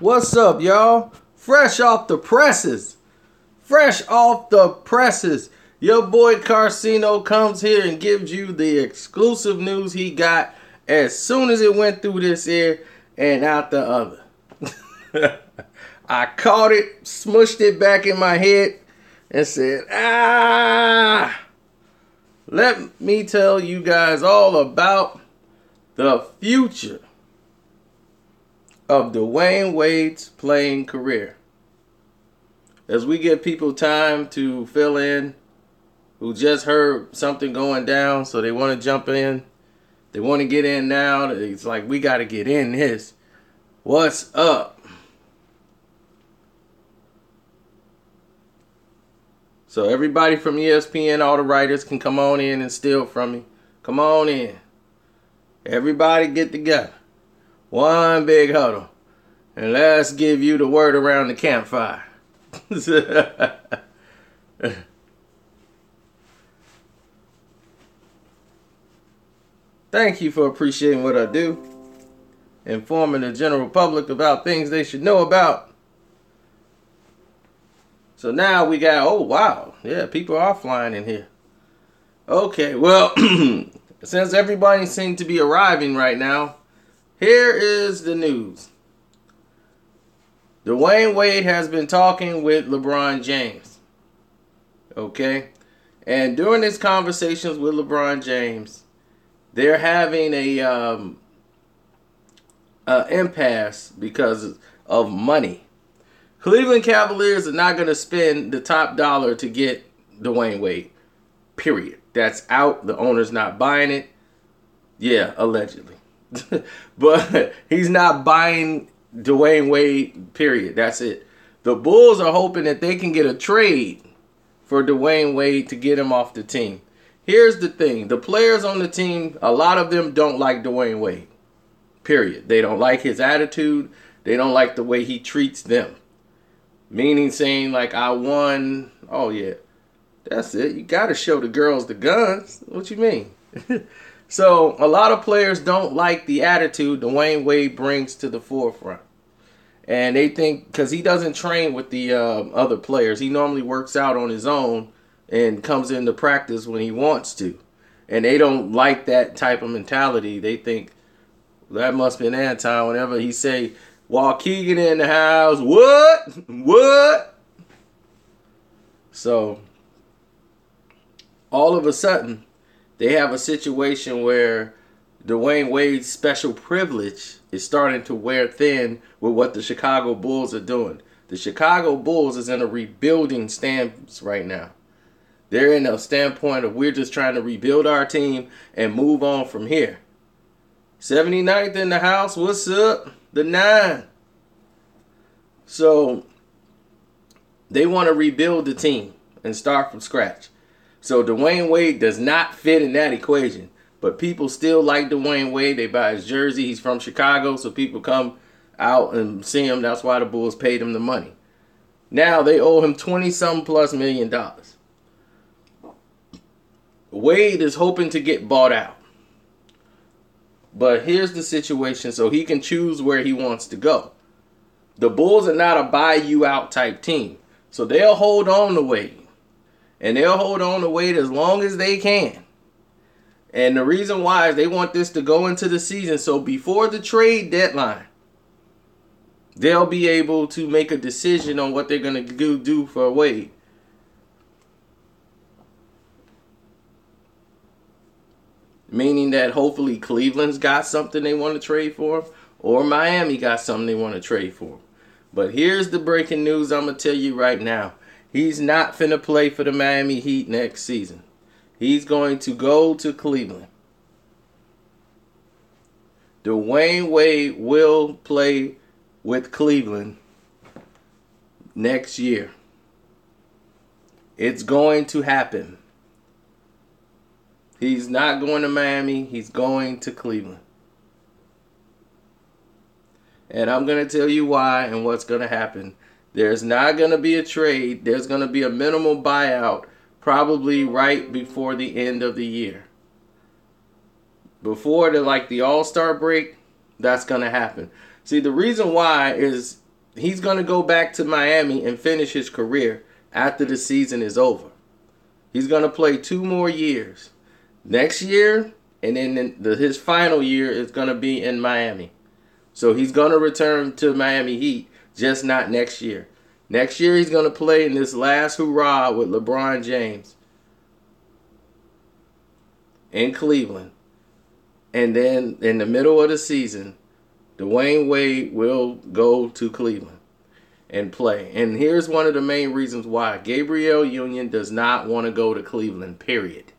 What's up, y'all? Fresh off the presses. Fresh off the presses. Your boy Carcino comes here and gives you the exclusive news he got as soon as it went through this ear and out the other. I caught it, smushed it back in my head, and said, let me tell you guys all about the future of Dwayne Wade's playing career. As we give people time to fill in who just heard something going down, so they want to jump in. They want to get in now. It's like, we got to get in this. What's up? So everybody from ESPN, all the writers can come on in and steal from me. Come on in. Everybody get together. One big huddle. And let's give you the word around the campfire. Thank you for appreciating what I do. Informing the general public about things they should know about. So now we got, oh wow, yeah, people are flying in here. Okay, well, since everybody seems to be arriving right now, here is the news. Dwayne Wade has been talking with LeBron James. Okay? And during his conversations with LeBron James, they're having a impasse because of money. Cleveland Cavaliers are not going to spend the top dollar to get Dwayne Wade. Period. That's out. The owner's not buying it. Yeah, allegedly. But he's not buying Dwayne Wade, period. That's it. The Bulls are hoping that they can get a trade for Dwayne Wade to get him off the team. Here's the thing. The players on the team, a lot of them don't like Dwayne Wade. Period. They don't like his attitude. They don't like the way he treats them. Meaning saying like, I won. Oh, yeah. That's it. You got to show the girls the guns. What you mean? So a lot of players don't like the attitude Dwayne Wade brings to the forefront. And they think, because he doesn't train with the other players. He normally works out on his own and comes into practice when he wants to. And they don't like that type of mentality. They think that must be an anti whenever he say, Waukegan in the house. What? What? So all of a sudden, they have a situation where Dwayne Wade's special privilege is starting to wear thin with what the Chicago Bulls are doing. The Chicago Bulls is in a rebuilding stance right now. They're in a standpoint of, we're just trying to rebuild our team and move on from here. 79th in the house. What's up? The 9. So they want to rebuild the team and start from scratch. So Dwayne Wade does not fit in that equation. But people still like Dwayne Wade. They buy his jersey. He's from Chicago, so people come out and see him. That's why the Bulls paid him the money. Now they owe him 20-something+ million. Wade is hoping to get bought out. But here's the situation, so he can choose where he wants to go. The Bulls are not a buy you out type team. So they'll hold on to Wade. And they'll hold on to Wade as long as they can. And the reason why is they want this to go into the season. So before the trade deadline, they'll be able to make a decision on what they're going to do for Wade. Meaning that hopefully Cleveland's got something they want to trade for him. Or Miami got something they want to trade for him. But here's the breaking news I'm going to tell you right now. He's not finna play for the Miami Heat next season. He's going to go to Cleveland. Dwayne Wade will play with Cleveland next year. It's going to happen. He's not going to Miami. He's going to Cleveland. And I'm going to tell you why and what's going to happen. There's not going to be a trade. There's going to be a minimal buyout probably right before the end of the year. Before the All-Star break, that's going to happen. See, the reason why is he's going to go back to Miami and finish his career after the season is over. He's going to play 2 more years. Next year, and then his final year is going to be in Miami. So he's going to return to Miami Heat, just not next year. Next year, he's going to play in this last hurrah with LeBron James in Cleveland. And then in the middle of the season, Dwayne Wade will go to Cleveland and play. And here's one of the main reasons why. Gabrielle Union does not want to go to Cleveland, period.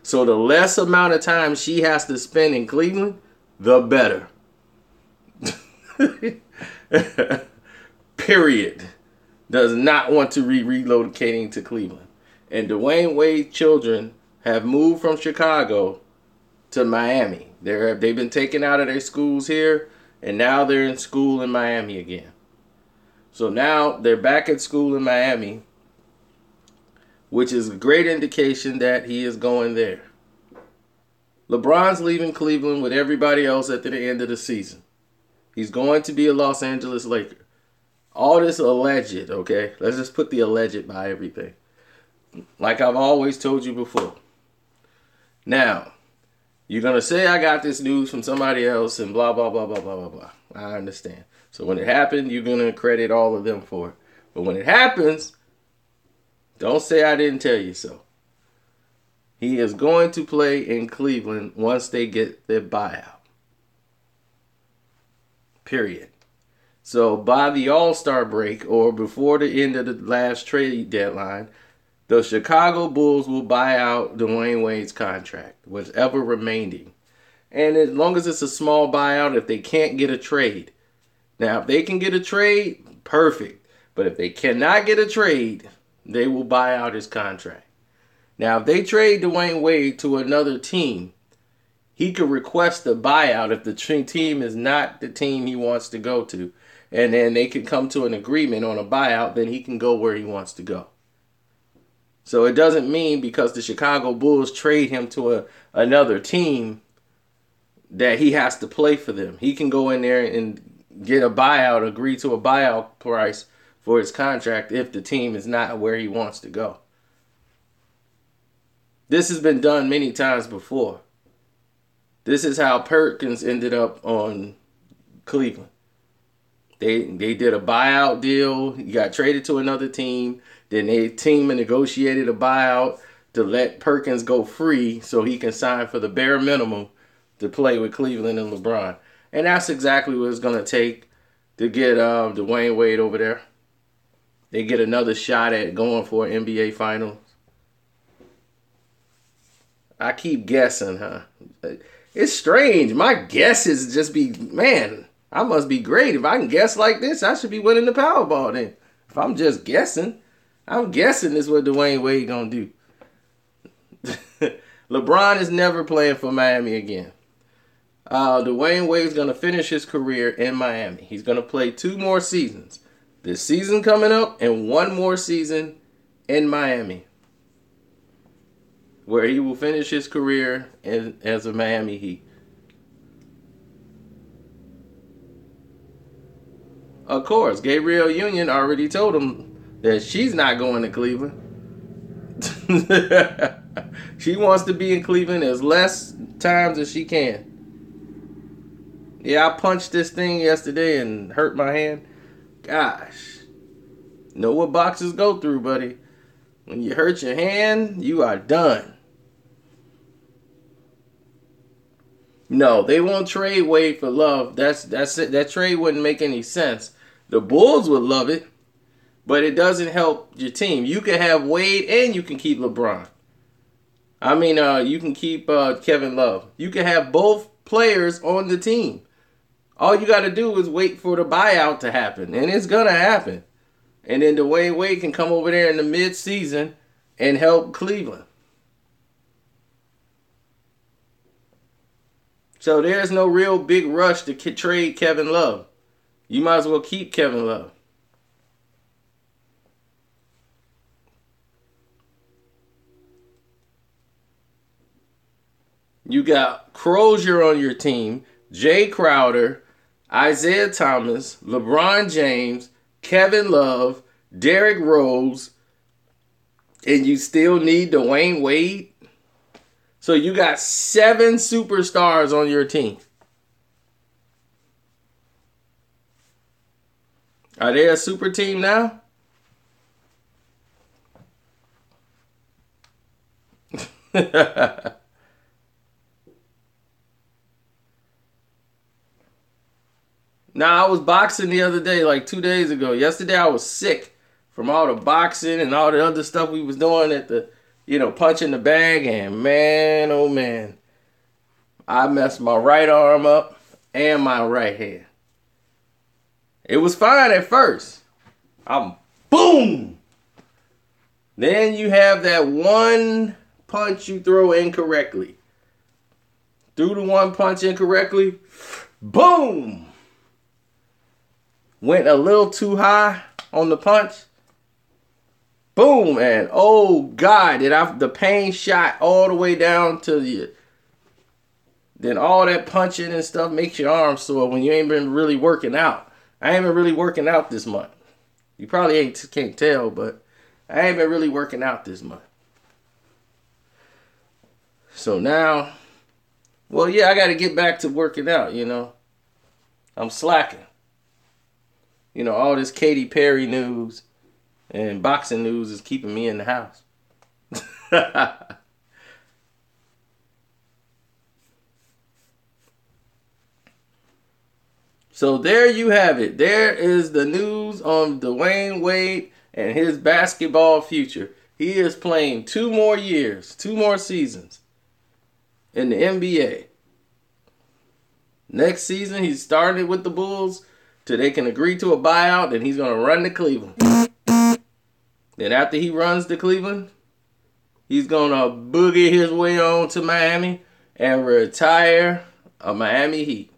So the less amount of time she has to spend in Cleveland, the better. Period. Does not want to relocating to Cleveland. And Dwayne Wade's children have moved from Chicago to Miami. They've been taken out of their schools here, and now they're in school in Miami again. So now they're back at school in Miami, which is a great indication that he is going there. LeBron's leaving Cleveland with everybody else at the end of the season. He's going to be a Los Angeles Laker. All this alleged, okay? Let's just put the alleged by everything. Like I've always told you before. Now, you're going to say I got this news from somebody else and blah, blah, blah, blah, blah, blah, blah. I understand. So when it happened, you're going to credit all of them for it. But when it happens, don't say I didn't tell you so. He is going to play in Cleveland once they get their buyout. Period. So by the All-Star break or before the end of the last trade deadline, the Chicago Bulls will buy out Dwayne Wade's contract, whatever remaining. And as long as it's a small buyout, if they can't get a trade. Now, if they can get a trade, perfect. But if they cannot get a trade, they will buy out his contract. Now, if they trade Dwayne Wade to another team, he could request a buyout if the team is not the team he wants to go to. And then they can come to an agreement on a buyout, then he can go where he wants to go. So it doesn't mean because the Chicago Bulls trade him to another team that he has to play for them. He can go in there and get a buyout, agree to a buyout price for his contract if the team is not where he wants to go. This has been done many times before. This is how Perkins ended up on Cleveland. They did a buyout deal. He got traded to another team. Then they team negotiated a buyout to let Perkins go free so he can sign for the bare minimum to play with Cleveland and LeBron. And that's exactly what it's going to take to get Dwayne Wade over there. They get another shot at going for an NBA Finals. I keep guessing, huh? It's strange. My guesses just be, man, I must be great. If I can guess like this, I should be winning the Powerball then. If I'm just guessing, I'm guessing this is what Dwayne Wade gonna do. LeBron is never playing for Miami again. Dwayne Wade's gonna finish his career in Miami. He's gonna play 2 more seasons. This season coming up and 1 more season in Miami, where he will finish his career as a Miami Heat. Of course, Gabrielle Union already told him that she's not going to Cleveland. She wants to be in Cleveland as less times as she can. Yeah, I punched this thing yesterday and hurt my hand. Gosh. Know what boxers go through, buddy. When you hurt your hand, you are done. No, they won't trade Wade for Love. That's it. That trade wouldn't make any sense. The Bulls would love it, but it doesn't help your team. You can have Wade and you can keep LeBron. I mean, you can keep Kevin Love. You can have both players on the team. All you got to do is wait for the buyout to happen, and it's going to happen. And then Dwayne Wade can come over there in the mid-season and help Cleveland. So there's no real big rush to trade Kevin Love. You might as well keep Kevin Love. You got Crozier on your team, Jay Crowder, Isaiah Thomas, LeBron James, Kevin Love, Derrick Rose, and you still need Dwayne Wade? So you got 7 superstars on your team. Are they a super team now? Now, I was boxing the other day, like 2 days ago. Yesterday, I was sick from all the boxing and all the other stuff we was doing at the, punching the bag. And man, oh man, I messed my right arm up and my right hand. It was fine at first. I'm boom. Then you have that one punch you throw incorrectly. Threw the one punch incorrectly. Boom. Went a little too high on the punch. Boom. And oh God, the pain shot all the way down to the. Then all that punching and stuff makes your arm sore when you ain't been really working out. I ain't been really working out this month. You probably can't tell, but I ain't been really working out this month. So now, well, yeah, I got to get back to working out, I'm slacking. All this Katy Perry news and boxing news is keeping me in the house. So there you have it. There is the news on Dwayne Wade and his basketball future. He is playing 2 more years, 2 more seasons in the NBA. Next season, he's starting with the Bulls till they can agree to a buyout, and he's going to run to Cleveland. Then after he runs to Cleveland, he's going to boogie his way on to Miami and retire a Miami Heat.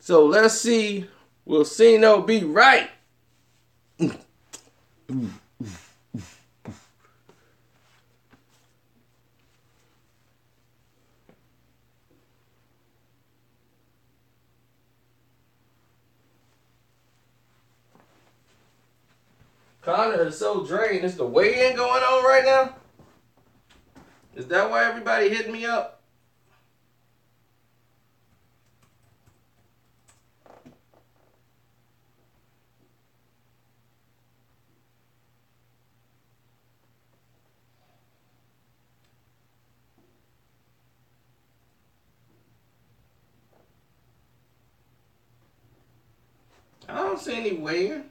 So let's see. Will Cino be right? Connor is so drained. Is the weigh-in going on right now? Is that why everybody hitting me up? I don't see any weigh-in.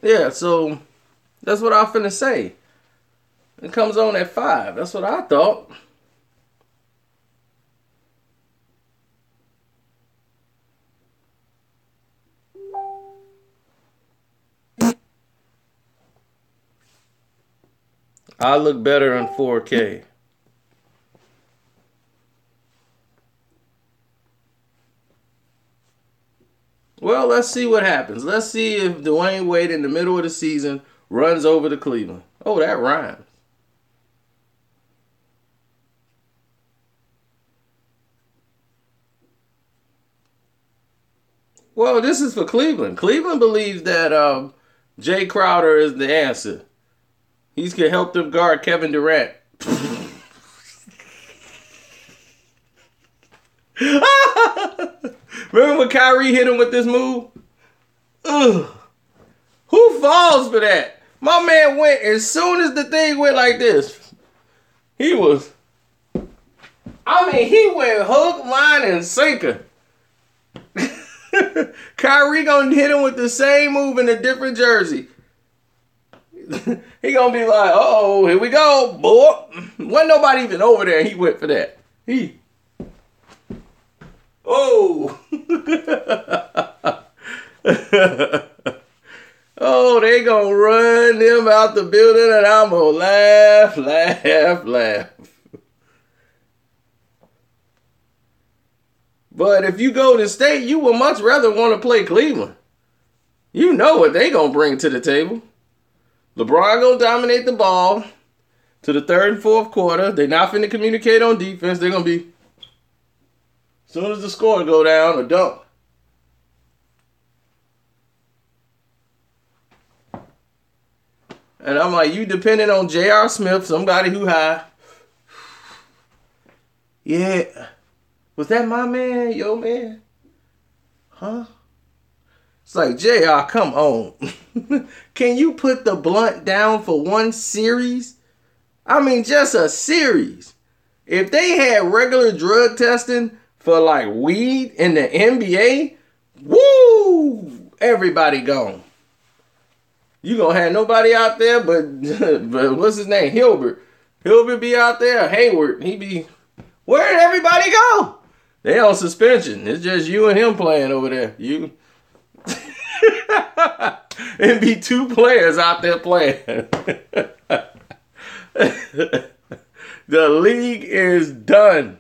Yeah, so that's what I was finna say. It comes on at 5. That's what I thought. I look better in 4K. Well, let's see what happens. Let's see if Dwayne Wade in the middle of the season runs over to Cleveland. Oh, that rhymes. Well, this is for Cleveland. Cleveland believes that Jay Crowder is the answer. He can help them guard Kevin Durant. Remember when Kyrie hit him with this move? Ugh. Who falls for that? My man went, as soon as the thing went like this, he went hook, line, and sinker. Kyrie gonna hit him with the same move in a different jersey. He gonna be like, uh-oh, here we go, boy. Wasn't nobody even over there, and he went for that. Oh. Oh, they gonna run them out the building, and I'm gonna laugh. But if you go to State, you would much rather want to play Cleveland. You know what they going to bring to the table. LeBron going to dominate the ball to the third and fourth quarter. They're not finna communicate on defense. They're going to be, as soon as the score go down, a dunk. And I'm like, you depending on J.R. Smith, somebody who high. Yeah. Was that my man? Yo, man? Huh? It's like, JR, come on. Can you put the blunt down for one series? I mean, just a series. If they had regular drug testing for like weed in the NBA, woo, everybody gone. You gonna have nobody out there but what's his name? Hilbert. Hilbert be out there. Hayward, he be, where'd everybody go? They on suspension. It's just you and him playing over there. You. It'd be two players out there playing. The league is done.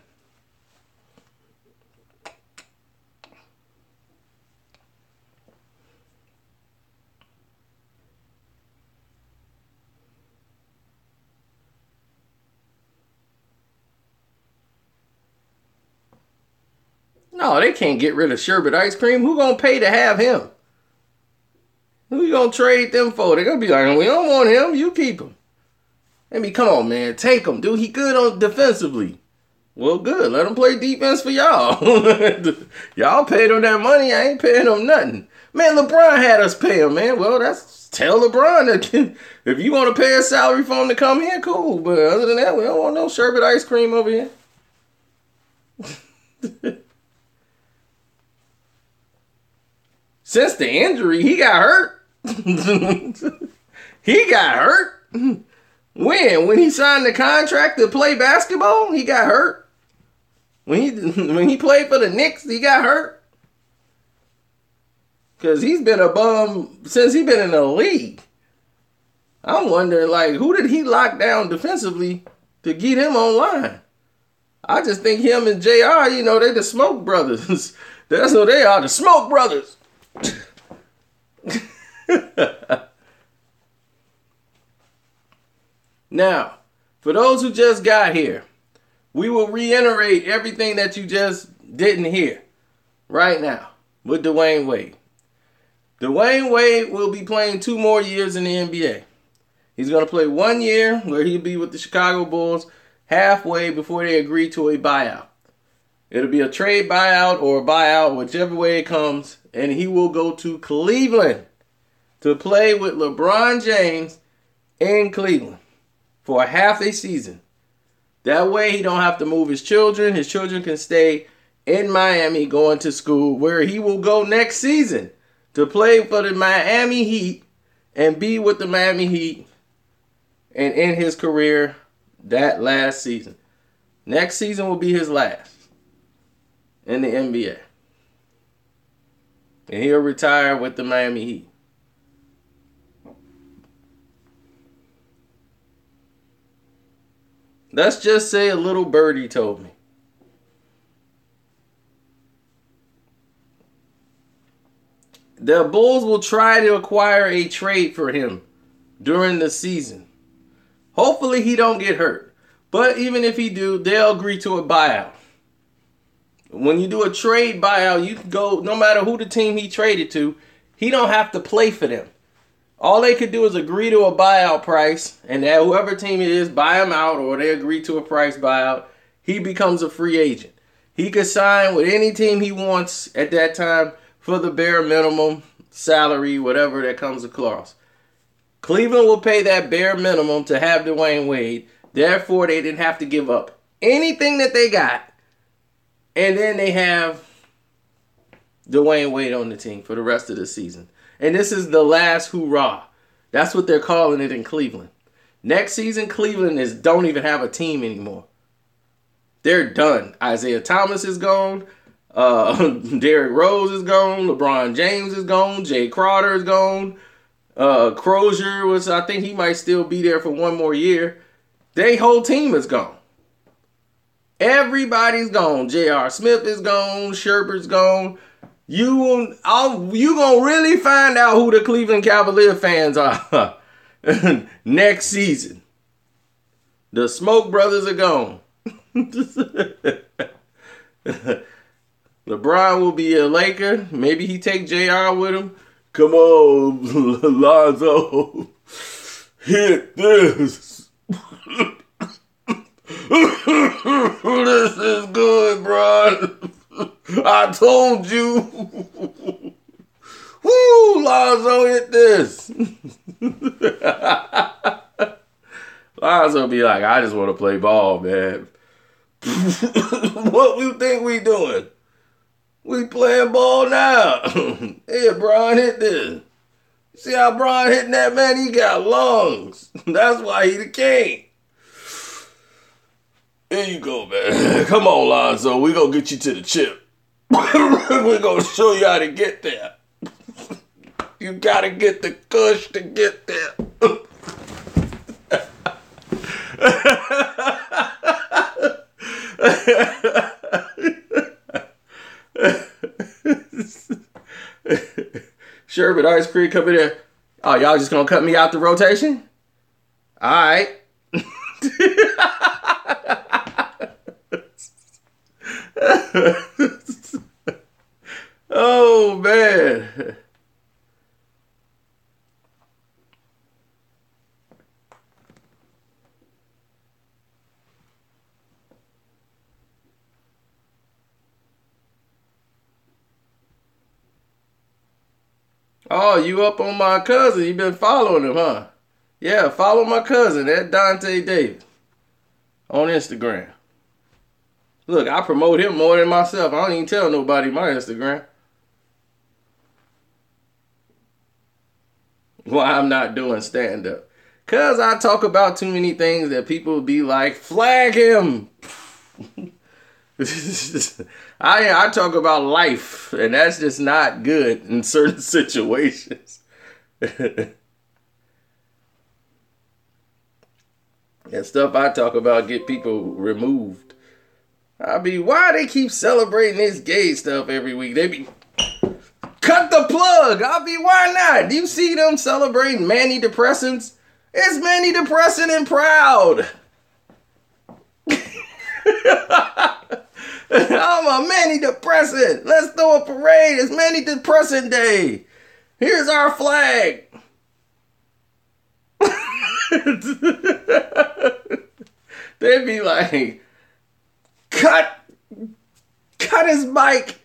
No, they can't get rid of Sherbet Ice Cream. Who gonna pay to have him? Who you gonna trade them for? They're gonna be like, we don't want him. You keep him. I mean, come on, man. Take him, dude. He good on defensively. Well, good. Let him play defense for y'all. Y'all paid him that money. I ain't paying him nothing. Man, LeBron had us pay him, man. Well, tell LeBron that if you want to pay a salary for him to come here, cool. But other than that, we don't want no Sherbet Ice Cream over here. Since the injury, he got hurt. He got hurt. When he signed the contract to play basketball, he got hurt. When he played for the Knicks, he got hurt. Because he's been a bum since he's been in the league. I'm wondering, like, who did he lock down defensively to get him online? I just think him and JR, they the Smoke Brothers. That's what they are, the Smoke Brothers. Now, for those who just got here, we will reiterate everything that you just didn't hear right now with Dwayne Wade. Dwayne Wade will be playing 2 more years in the NBA. He's going to play 1 year where he'll be with the Chicago Bulls halfway before they agree to a buyout. It'll be a trade buyout or a buyout, whichever way it comes, and he will go to Cleveland to play with LeBron James in Cleveland for half a season. That way he don't have to move his children. His children can stay in Miami going to school, where he will go next season to play for the Miami Heat and be with the Miami Heat and end his career that last season. Next season will be his last in the NBA. And he'll retire with the Miami Heat. Let's just say a little birdie told me. The Bulls will try to acquire a trade for him during the season. Hopefully he don't get hurt. But even if he do, they'll agree to a buyout. When you do a trade buyout, you can go, no matter who the team he traded to, he don't have to play for them. All they could do is agree to a buyout price, and that whoever team it is, buy him out, or they agree to a price buyout, he becomes a free agent. He could sign with any team he wants at that time for the bare minimum salary, whatever that comes across. Cleveland will pay that bare minimum to have Dwayne Wade. Therefore, they didn't have to give up anything that they got. And then they have Dwayne Wade on the team for the rest of the season. And this is the last hoorah. That's what they're calling it in Cleveland. Next season, Cleveland don't even have a team anymore. They're done. Isaiah Thomas is gone. Derrick Rose is gone. LeBron James is gone. Jay Crowder is gone. Crozier I think he might still be there for 1 more year. Their whole team is gone. Everybody's gone. J.R. Smith is gone. Sherbert's gone. You gonna really find out who the Cleveland Cavalier fans are next season. The Smoke Brothers are gone. LeBron will be a Laker. Maybe he take JR with him. Come on, Lonzo. Hit this. This is good, bro. I told you. Woo, Lonzo, hit this. Lonzo be like, I just want to play ball, man. What you think we doing? We playing ball now. Hey, Bron, hit this. See how Bron hitting that, man? He got lungs. That's why he the king. Here you go, man. Come on, Lonzo. We gonna get you to the chip. We're gonna show you how to get there. You gotta get the kush to get there. Sherbet Ice Cream coming there. Oh, y'all just gonna cut me out the rotation? All right. Oh, man. Oh, you up on my cousin. You been following him, huh? Yeah, follow my cousin, that Dante Davis, on Instagram. Look, I promote him more than myself. I don't even tell nobody my Instagram. Why I'm not doing stand-up. Because I talk about too many things that people be like, flag him. I talk about life, and that's just not good in certain situations. That stuff I talk about get people removed. Why they keep celebrating this gay stuff every week? They be, cut the plug. Why not? Do you see them celebrating Manny Depressants? It's Manny Depressant and proud. I'm a Manny Depressant. Let's throw a parade. It's Manny Depressant Day. Here's our flag. They'd be like, cut his mic.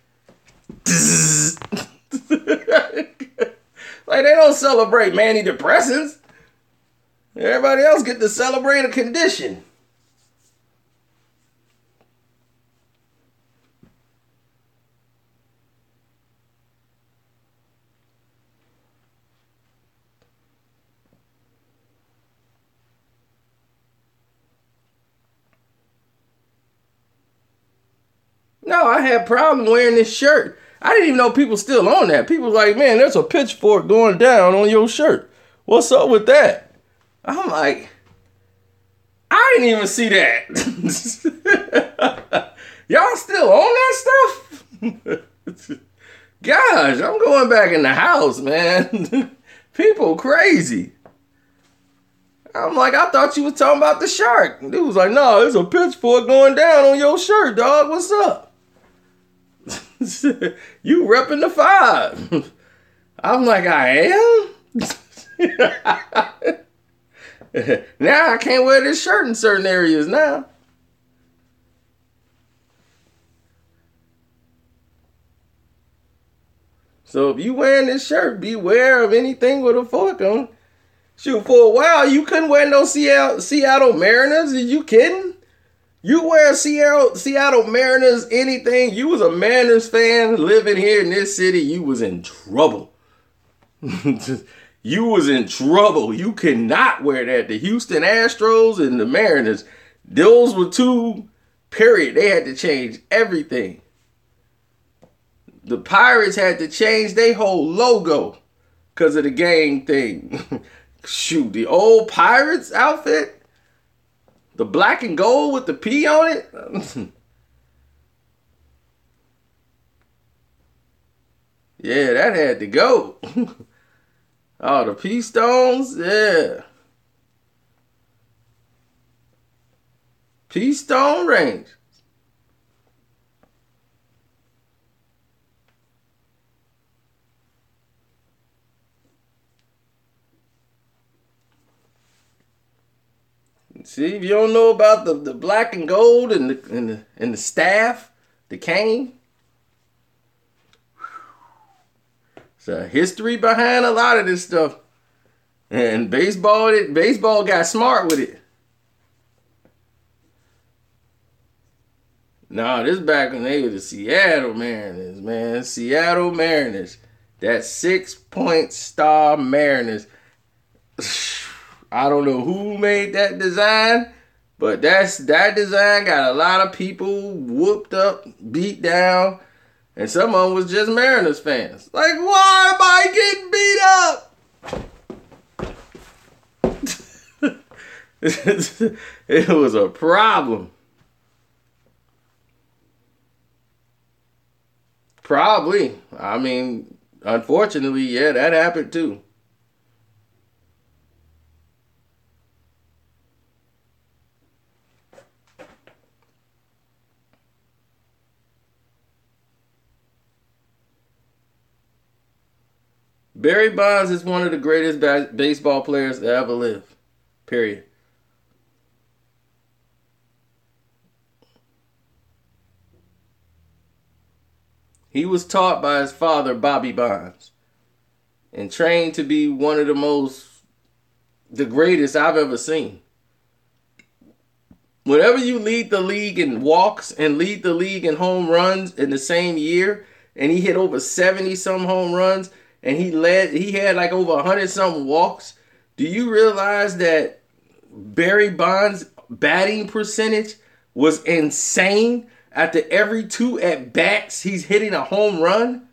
Like, they don't celebrate Manny Depressants. Everybody else get to celebrate a condition. No, I had a problem wearing this shirt. I didn't even know people still on that. People was like, man, there's a pitchfork going down on your shirt. What's up with that? I'm like, I didn't even see that. Y'all still on that stuff? Gosh, I'm going back in the house, man. People crazy. I'm like, I thought you was talking about the shark. Dude was like, no, there's a pitchfork going down on your shirt, dog. What's up? You repping the 5. I'm like, I am? Now I can't wear this shirt in certain areas now. So if you wearing this shirt, beware of anything with a fork on. Shoot, for a while, you couldn't wear no Seattle Mariners. Are you kidding? You wear Seattle Mariners anything, you was a Mariners fan living here in this city, you was in trouble. You was in trouble. You cannot wear that. The Houston Astros and the Mariners, those were two, period. They had to change everything. The Pirates had to change their whole logo because of the gang thing. Shoot, the old Pirates outfit, The black and gold with the P on it? Yeah, that had to go. Oh, the P stones? Yeah. P stone range. See, if you don't know about the black and gold and the staff, the cane. There's a history behind a lot of this stuff. And baseball got smart with it. Nah, this back when they were the Seattle Mariners, man. Seattle Mariners. That 6-point star Mariners. I don't know who made that design, but that design got a lot of people whooped up, beat down, and some of them was just Mariners fans. Like, why am I getting beat up? It was a problem. Probably. I mean, unfortunately, yeah, that happened too. Barry Bonds is one of the greatest baseball players to ever live. Period. He was taught by his father, Bobby Bonds, and trained to be one of the greatest I've ever seen. Whenever you lead the league in walks and lead the league in home runs in the same year, and he hit over 70 some home runs, and he had like over 100 something walks, do you realize that Barry Bonds' batting percentage was insane? After every 2 at-bats, he's hitting a home run?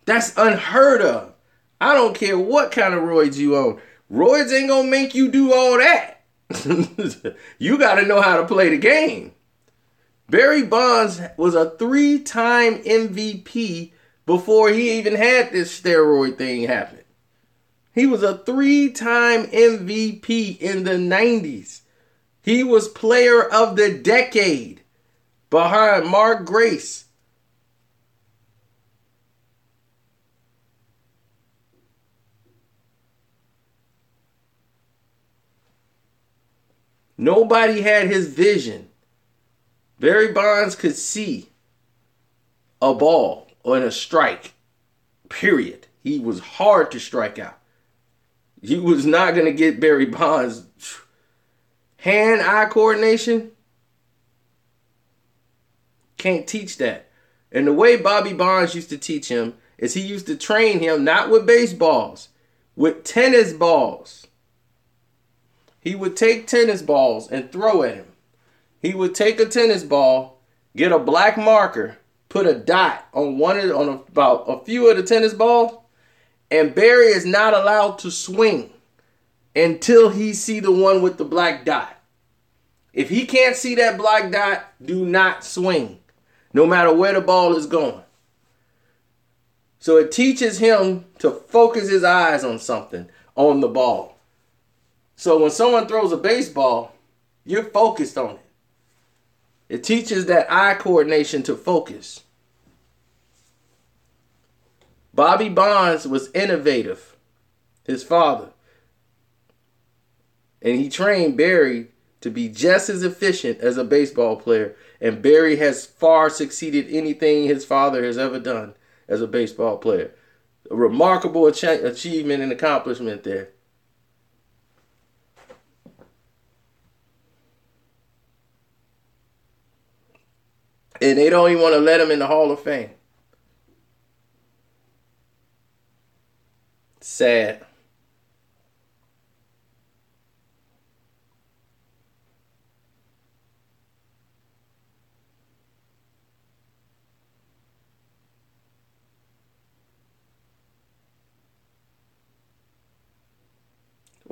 That's unheard of. I don't care what kind of roids you own. Roids ain't gonna make you do all that. You gotta know how to play the game. Barry Bonds was a 3-time MVP before he even had this steroid thing happen. He was a 3-time MVP in the 90s. He was player of the decade behind Mark Grace. Nobody had his vision. Barry Bonds could see a ball or a strike, period. He was hard to strike out. You was not going to get Barry Bonds. Hand-eye coordination, can't teach that. And the way Bobby Bonds used to teach him is he used to train him not with baseballs, with tennis balls. He would take tennis balls and throw at him. He would take a tennis ball, get a black marker, put a dot on about a few of the tennis balls, and Barry is not allowed to swing until he see the one with the black dot. If he can't see that black dot, do not swing, no matter where the ball is going. So it teaches him to focus his eyes on something, on the ball. So when someone throws a baseball, you're focused on it. It teaches that eye coordination to focus. Bobby Bonds was innovative, his father. And he trained Barry to be just as efficient as a baseball player. And Barry has far succeeded anything his father has ever done as a baseball player. A remarkable achievement and accomplishment there. And they don't even want to let him in the Hall of Fame. Sad.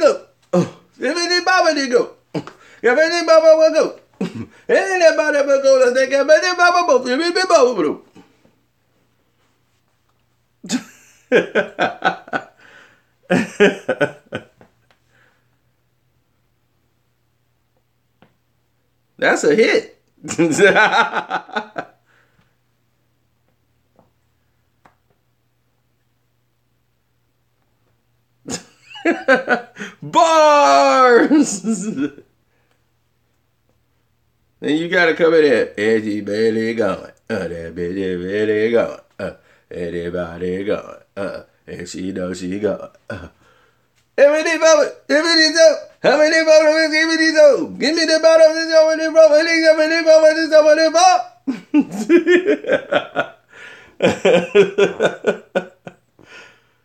go. If anybody go. If anybody will go. Anybody will go. Let's take everybody both. If anybody will go. That's a hit. Bars. Then you gotta come in there. And she barely going. That bitch is barely going. Anybody going. And she knows she going. Give me these bubbles. Give me these up. How many bubbles? Give me these up. Give me the bottle of this over the bubble. Give me the bubble. This over the bubble.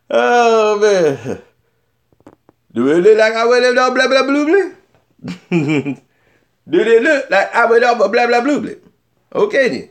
Oh man. Do it look like I went up blah blah blue blue? Do it look like I went up blah blah blue blue? Okay then.